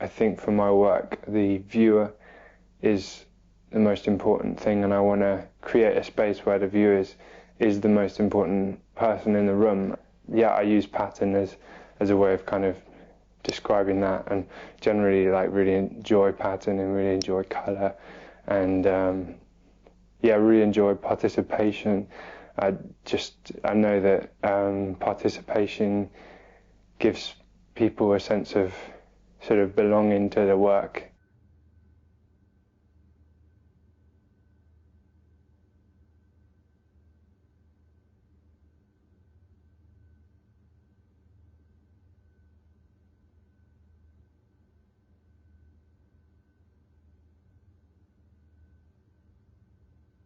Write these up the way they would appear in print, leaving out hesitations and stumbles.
I think for my work, the viewer is the most important thing, and I want to create a space where the viewer is the most important person in the room. Yeah, I use pattern as a way of kind of describing that, and generally like really enjoy pattern and really enjoy colour, and yeah, really enjoy participation. I know that participation gives people a sense of sort of belonging to the work.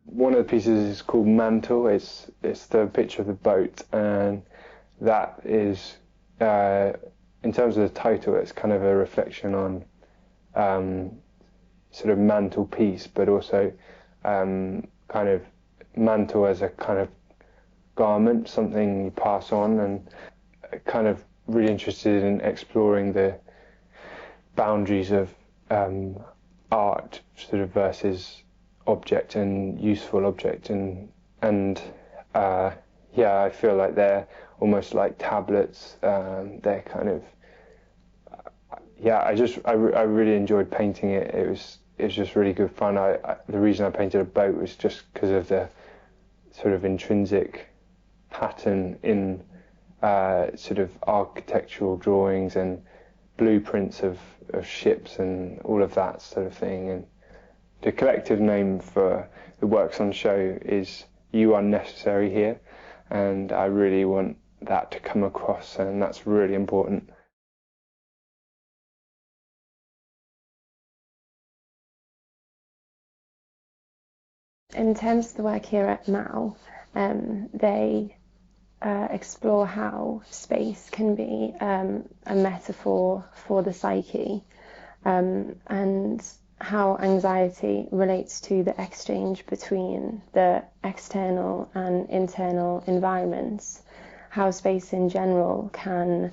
One of the pieces is called Mantle. It's the picture of the boat, and that is, in terms of the title, it's kind of a reflection on sort of mantelpiece, but also kind of mantle as a kind of garment, something you pass on, and kind of really interested in exploring the boundaries of art sort of versus object and useful object, and yeah, I feel like they're almost like tablets. They're kind of yeah. I really enjoyed painting it. It was just really good fun. The reason I painted a boat was just because of the sort of intrinsic pattern in sort of architectural drawings and blueprints of ships and all of that sort of thing. And the collective name for the works on show is You Are Necessary Here, and I really want that to come across, and that's really important. In terms of the work here at Mal, they explore how space can be a metaphor for the psyche, and how anxiety relates to the exchange between the external and internal environments, how space in general can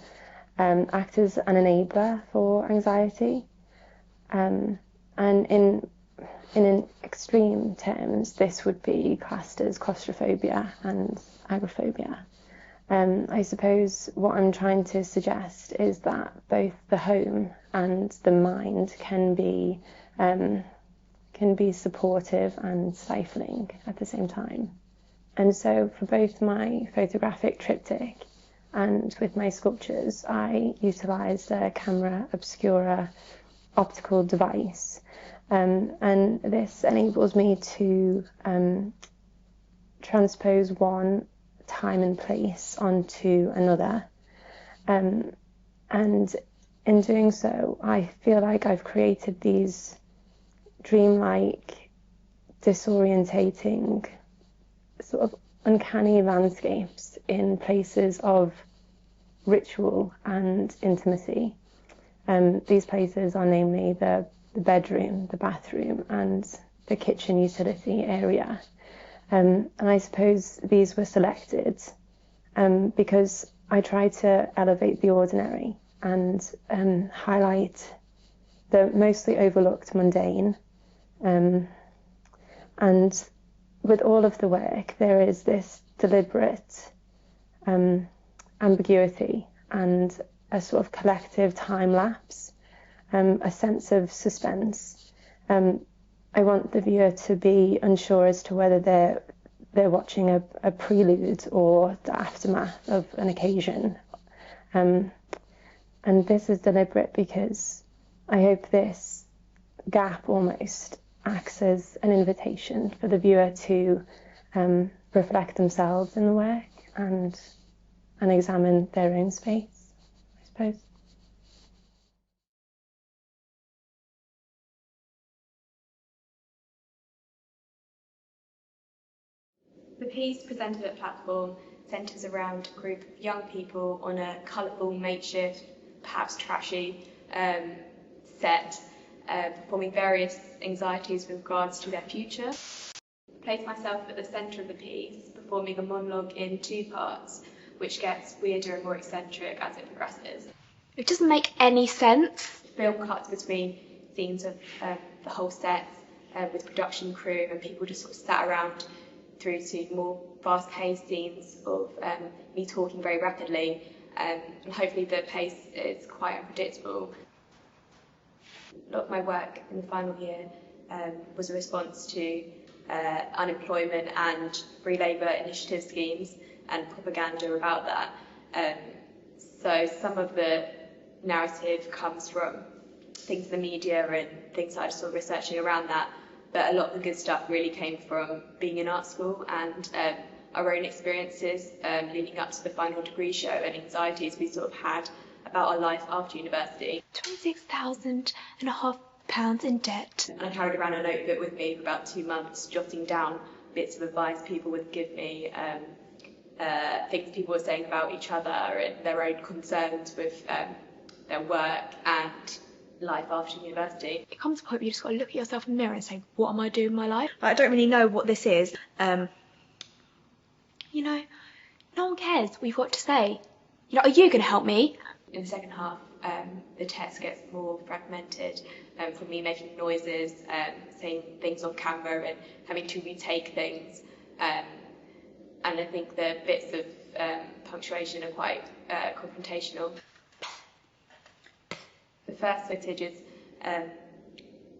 act as an enabler for anxiety, and in extreme terms this would be classed as claustrophobia and agoraphobia. I suppose what I'm trying to suggest is that both the home and the mind can be supportive and stifling at the same time. And so for both my photographic triptych and with my sculptures, I utilised a camera obscura optical device, and this enables me to transpose one time and place onto another, and in doing so I feel like I've created these dreamlike, disorientating, sort of uncanny landscapes in places of ritual and intimacy. These places are namely the bedroom, the bathroom and the kitchen utility area. And I suppose these were selected because I try to elevate the ordinary and highlight the mostly overlooked mundane. And with all of the work, there is this deliberate ambiguity and a sort of collective time lapse, a sense of suspense. I want the viewer to be unsure as to whether they're watching a prelude or the aftermath of an occasion. And this is deliberate because I hope this gap almost acts as an invitation for the viewer to reflect themselves in the work and examine their own space, I suppose. The piece presented at Platform centres around a group of young people on a colourful, makeshift, perhaps trashy set, performing various anxieties with regards to their future. I place myself at the centre of the piece, performing a monologue in 2 parts, which gets weirder and more eccentric as it progresses. It doesn't make any sense. film cuts between scenes of the whole sets with production crew, and people just sort of sat around, through to more fast-paced scenes of me talking very rapidly, and hopefully the pace is quite unpredictable. A lot of my work in the final year was a response to unemployment and free labour initiative schemes and propaganda about that. So some of the narrative comes from things in the media and things that I just sort of researching around that, but a lot of the good stuff really came from being in art school and our own experiences leading up to the final degree show and anxieties we sort of had about our life after university. £26,500 in debt. And I carried around a notebook with me for about 2 months, jotting down bits of advice people would give me, things people were saying about each other and their own concerns with their work and life after university. It comes to a point where you just got to look at yourself in the mirror and say, what am I doing with my life? I don't really know what this is. You know, no one cares what you've got to say. You know, are you going to help me? In the second half, the text gets more fragmented from me making noises, saying things on camera and having to retake things. And I think the bits of punctuation are quite confrontational. The first footage is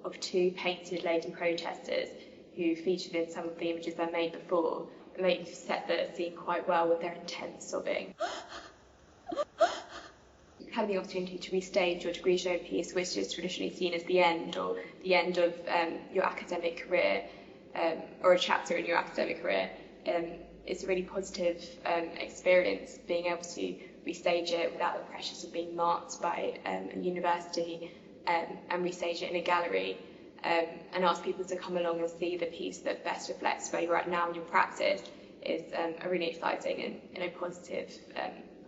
of 2 painted lady protesters who featured in some of the images I made before. And they set the scene quite well with their intense sobbing. Having the opportunity to restage your degree show piece, which is traditionally seen as the end, or the end of your academic career, or a chapter in your academic career, it's a really positive experience, being able to restage it without the pressures of being marked by a university, and restage it in a gallery, and ask people to come along and see the piece that best reflects where you're at now in your practice is a really exciting and a positive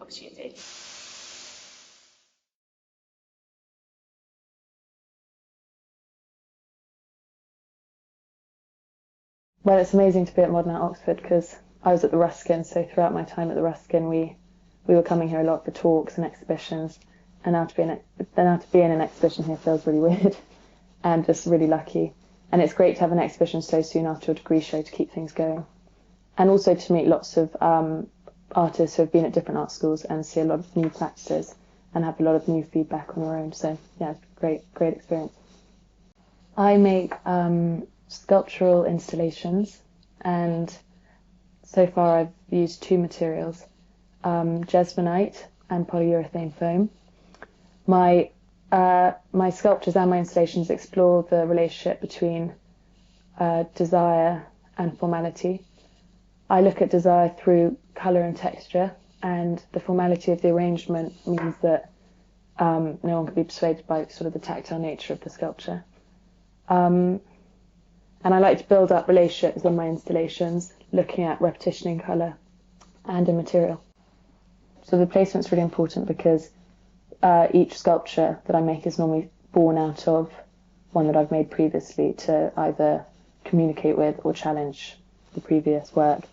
opportunity. Well, it's amazing to be at Modern at Oxford because I was at the Ruskin, so throughout my time at the Ruskin, we were coming here a lot for talks and exhibitions, and now to be in an exhibition here feels really weird, and just really lucky. And it's great to have an exhibition so soon after your degree show to keep things going, and also to meet lots of artists who have been at different art schools and see a lot of new practices and have a lot of new feedback on your own. So yeah, great experience. I make sculptural installations, and so far I've used 2 materials, jesmonite and polyurethane foam. My sculptures and my installations explore the relationship between desire and formality. I look at desire through colour and texture, and the formality of the arrangement means that no one can be persuaded by sort of the tactile nature of the sculpture. And I like to build up relationships in my installations, looking at repetition in colour and in material. So the placement's really important because each sculpture that I make is normally born out of one that I've made previously to either communicate with or challenge the previous work.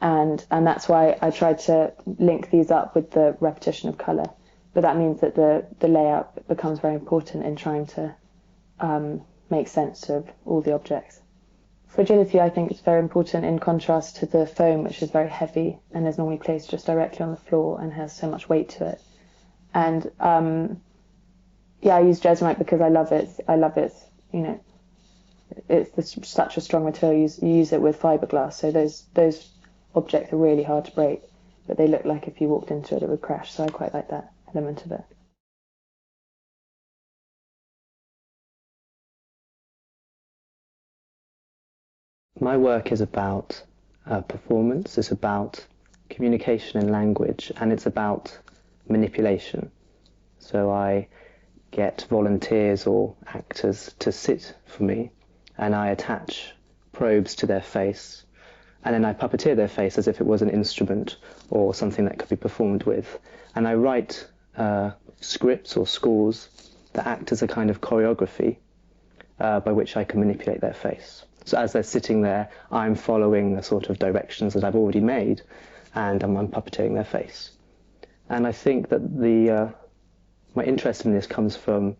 And that's why I try to link these up with the repetition of colour. But that means that the layout becomes very important in trying to make sense of all the objects. Fragility, I think, is very important in contrast to the foam, which is very heavy and is normally placed just directly on the floor and has so much weight to it. And I use jesmonite because I love it. You know, it's such a strong material. You use it with fiberglass, so those objects are really hard to break, but they look like if you walked into it, it would crash. So I quite like that element of it. My work is about performance, it's about communication and language, and it's about manipulation. So I get volunteers or actors to sit for me, and I attach probes to their face, and then I puppeteer their face as if it was an instrument or something that could be performed with. And I write scripts or scores that act as a kind of choreography by which I can manipulate their face. So as they're sitting there, I'm following the sort of directions that I've already made, and I'm puppeteering their face. And I think that my interest in this comes from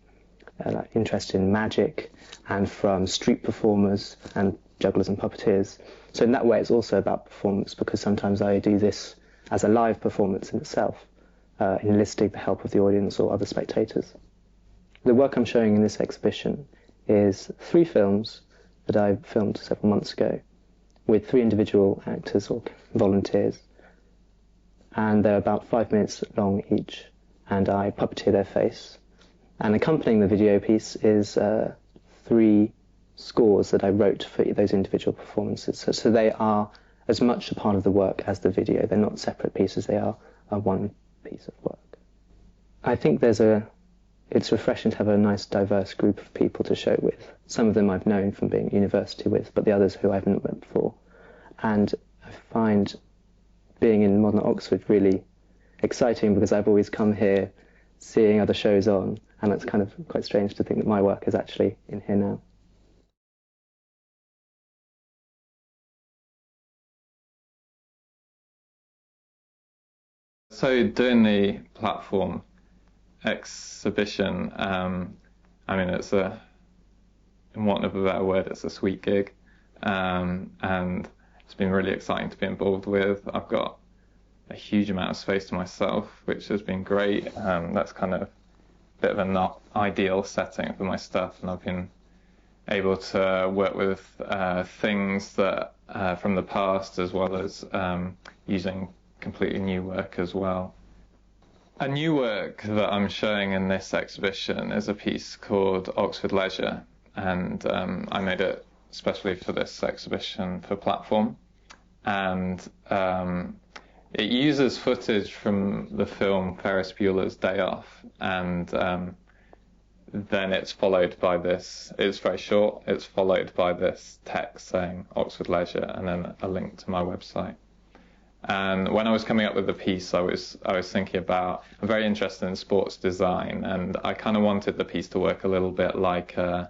interested in magic and from street performers and jugglers and puppeteers. So in that way it's also about performance, because sometimes I do this as a live performance in itself, enlisting the help of the audience or other spectators. The work I'm showing in this exhibition is 3 films that I filmed several months ago with 3 individual actors or volunteers, and they're about 5 minutes long each, and I puppeteer their face. And accompanying the video piece is 3 scores that I wrote for those individual performances. So they are as much a part of the work as the video. They're not separate pieces, they are one piece of work. I think it's refreshing to have a nice diverse group of people to show with. Some of them I've known from being at university with, but the others who I haven't met before. And I find being in modern Oxford really exciting, because I've always come here seeing other shows on, and it's kind of quite strange to think that my work is actually in here now. So doing the platform exhibition, I mean, it's in want of a better word, it's a sweet gig, and it's been really exciting to be involved with. I've got a huge amount of space to myself, which has been great. That's kind of a bit of a not ideal setting for my stuff, and I've been able to work with things that from the past, as well as using completely new work as well. A new work that I'm showing in this exhibition is a piece called Oxford Leisure, and I made it especially for this exhibition for platform, and it uses footage from the film Ferris Bueller's Day Off, and then it's followed by this, it's very short, it's followed by this text saying Oxford Leisure and then a link to my website. And when I was coming up with the piece, I was thinking about, I'm very interested in sports design, and I kind of wanted the piece to work a little bit like a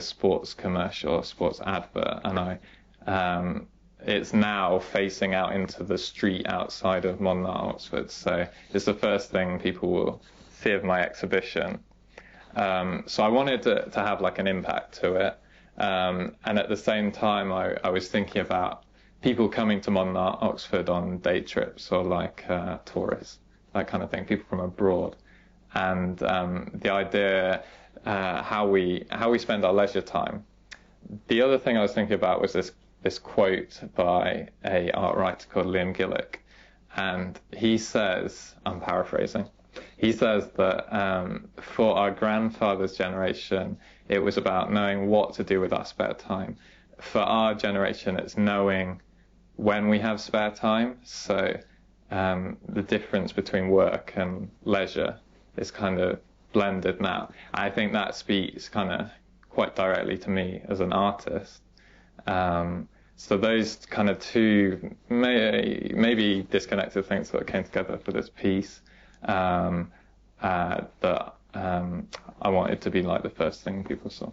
sports commercial, a sports advert, and it's now facing out into the street outside of modern art Oxford, so it's the first thing people will see of my exhibition. So I wanted to have like an impact to it, and at the same time I was thinking about people coming to modern art Oxford on day trips, or like tourists, that kind of thing, people from abroad, and the idea how we spend our leisure time. The other thing I was thinking about was this quote by a art writer called Liam Gillick, and he says, I'm paraphrasing, he says that for our grandfather's generation it was about knowing what to do with our spare time. For our generation it's knowing when we have spare time, so the difference between work and leisure is kind of blended now. I think that speaks kind of quite directly to me as an artist. So those kind of two maybe disconnected things that came together for this piece, that I wanted to be like the first thing people saw.